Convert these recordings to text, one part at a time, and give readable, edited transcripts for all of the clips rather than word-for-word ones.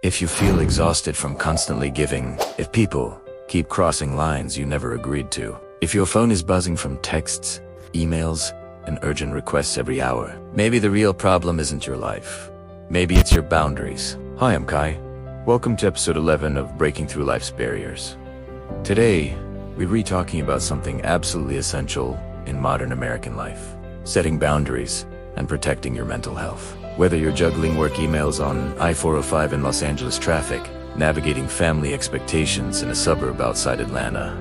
If you feel exhausted from constantly giving, if people keep crossing lines you never agreed to, if your phone is buzzing from texts, emails, and urgent requests every hour, maybe the real problem isn't your life. Maybe it's your boundaries. Hi, I'm Kai. Welcome to episode 11 of Breaking Through Life's Barriers. Today, we're re-talking about something absolutely essential in modern American life: setting boundaries and protecting your mental health. Whether you're juggling work emails on I-405 in Los Angeles traffic, navigating family expectations in a suburb outside Atlanta,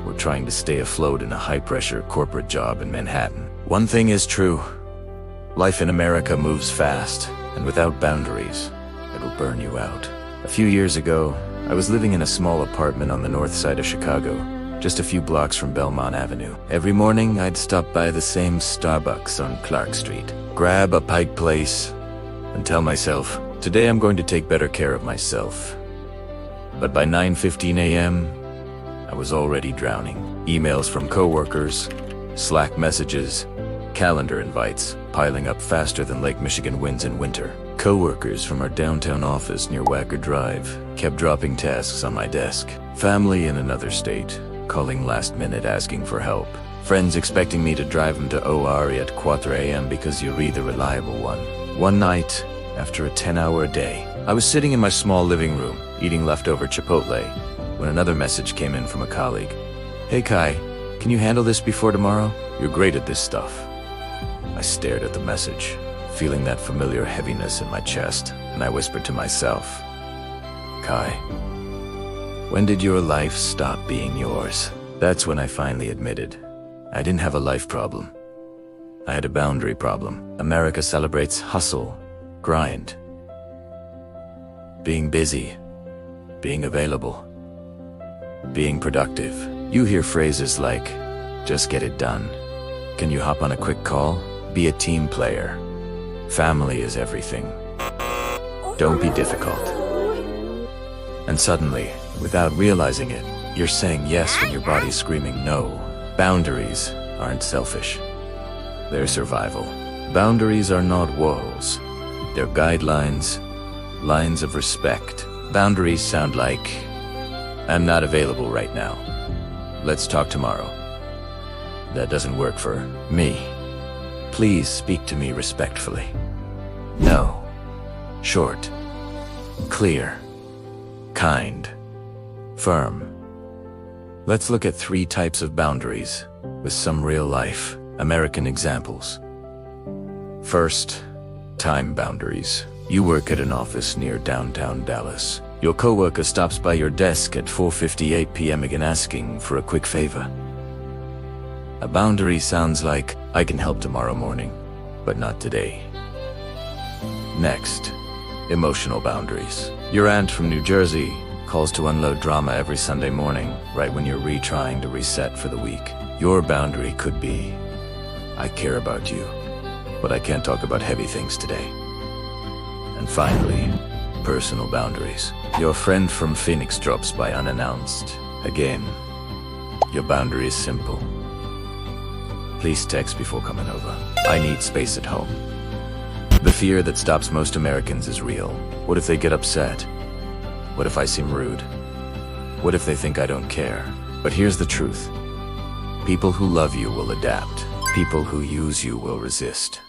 or trying to stay afloat in a high-pressure corporate job in Manhattan, one thing is true: life in America moves fast, and without boundaries, it'll burn you out. A few years ago, I was living in a small apartment on the north side of Chicago, just a few blocks from Belmont Avenue. Every morning, I'd stop by the same Starbucks on Clark Street, grab a Pike Place, and tell myself, today I'm going to take better care of myself. But by 9:15 a.m., I was already drowning. Emails from coworkers, Slack messages, calendar invites, piling up faster than Lake Michigan winds in winter. Coworkers from our downtown office near Wacker Drive kept dropping tasks on my desk. Family in another state, calling last minute asking for help. Friends expecting me to drive them to OR at 4 a.m. because you're the reliable one. One night, after a 10-hour day, I was sitting in my small living room, eating leftover Chipotle, when another message came in from a colleague. Hey Kai, can you handle this before tomorrow? You're great at this stuff. I stared at the message, feeling that familiar heaviness in my chest, and I whispered to myself, Kai, when did your life stop being yours? That's when I finally admitted I didn't have a life problem. I had a boundary problem. America celebrates hustle, grind, being busy, being available, being productive. You hear phrases like, just get it done. Can you hop on a quick call? Be a team player. Family is everything. Don't be difficult. And suddenly, without realizing it, you're saying yes when your body's screaming no. Boundaries aren't selfish. They're survival. Boundaries are not walls. They're guidelines, lines of respect. Boundaries sound like, I'm not available right now. Let's talk tomorrow. That doesn't work for me. Please speak to me respectfully. No. Short. Clear. Kind. Firm. Let's look at 3 types of boundaries with some real-life American examples. First, time boundaries. You work at an office near downtown Dallas. Your coworker stops by your desk at 4:58 p.m. again asking for a quick favor. A boundary sounds like, I can help tomorrow morning, but not today. Next, emotional boundaries. Your aunt from New Jersey calls to unload drama every Sunday morning, right when you're trying to reset for the week. Your boundary could be, I care about you, but I can't talk about heavy things today. And finally, personal boundaries. Your friend from Phoenix drops by unannounced. Again, your boundary is simple. Please text before coming over. I need space at home. The fear that stops most Americans is real. What if they get upset? What if I seem rude? What if they think I don't care? But here's the truth. People who love you will adapt. People who use you will resist.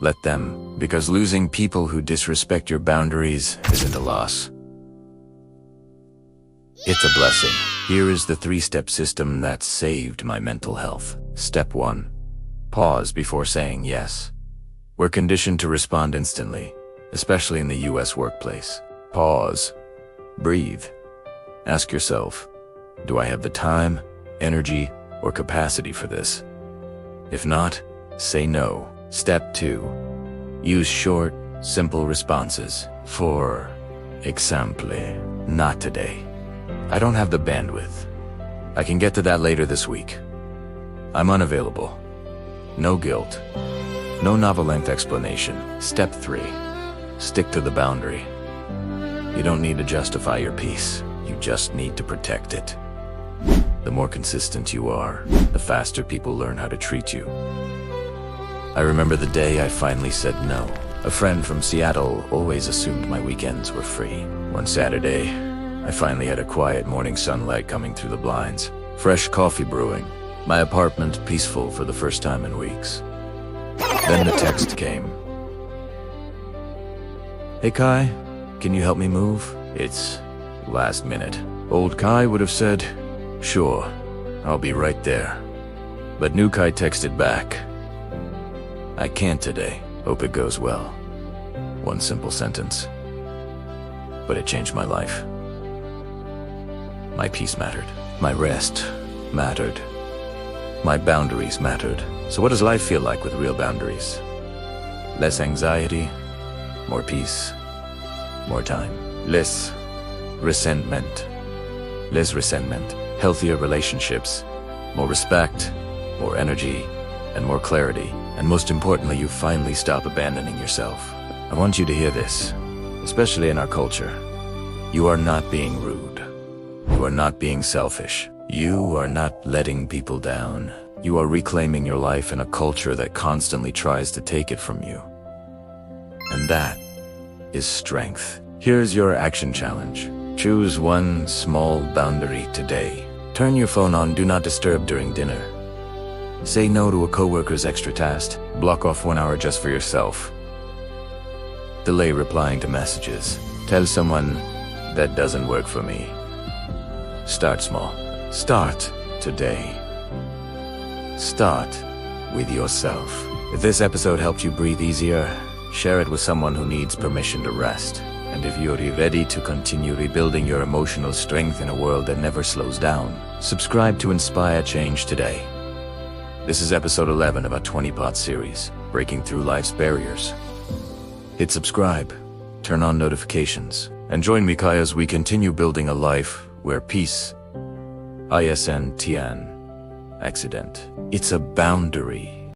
Let them, because losing people who disrespect your boundaries isn't a loss. It's a blessing. Here is the 3-step system that saved my mental health. Step 1. Pause before saying yes. We're conditioned to respond instantly, especially in the US workplace. Pause. Breathe. Ask yourself, do I have the time, energy, or capacity for this? If not, say no. Step 2. Use short, simple responses. For example, not today. I don't have the bandwidth. I can get to that later this week. I'm unavailable. No guilt. No novel-length explanation. Step 3. Stick to the boundary. You don't need to justify your peace. You just need to protect it. The more consistent you are, the faster people learn how to treat you. I remember the day I finally said no. A friend from Seattle always assumed my weekends were free. One Saturday, I finally had a quiet morning sunlight coming through the blinds, fresh coffee brewing, my apartment peaceful for the first time in weeks. Then the text came. "Hey Kai, can you help me move?" It's last minute. Old Kai would have said, "Sure, I'll be right there." But new Kai texted back, "I can't today. Hope it goes well." One simple sentence. But it changed my life. My peace mattered. My rest mattered. My boundaries mattered. So what does life feel like with real boundaries? Less anxiety, more peace, more time. Less resentment. Healthier relationships, more respect, more energy, and more clarity. And most importantly, you finally stop abandoning yourself. I want you to hear this, especially in our culture. You are not being rude. You are not being selfish. You are not letting people down. You are reclaiming your life in a culture that constantly tries to take it from you. And that is strength. Here's your action challenge. Choose one small boundary today. Turn your phone on Do Not Disturb during dinner. Say no to a coworker's extra task. Block off 1 hour just for yourself. Delay replying to messages. Tell someone, "That doesn't work for me." Start small. Start today. Start with yourself. If this episode helped you breathe easier, share it with someone who needs permission to rest. And if you're ready to continue rebuilding your emotional strength in a world that never slows down, subscribe to Inspire Change today. This is episode 11 of our 20-part series, Breaking Through Life's Barriers. Hit subscribe, turn on notifications, and join me, Kai, as we continue building a life where peace, ISNTN, accident, it's a boundary.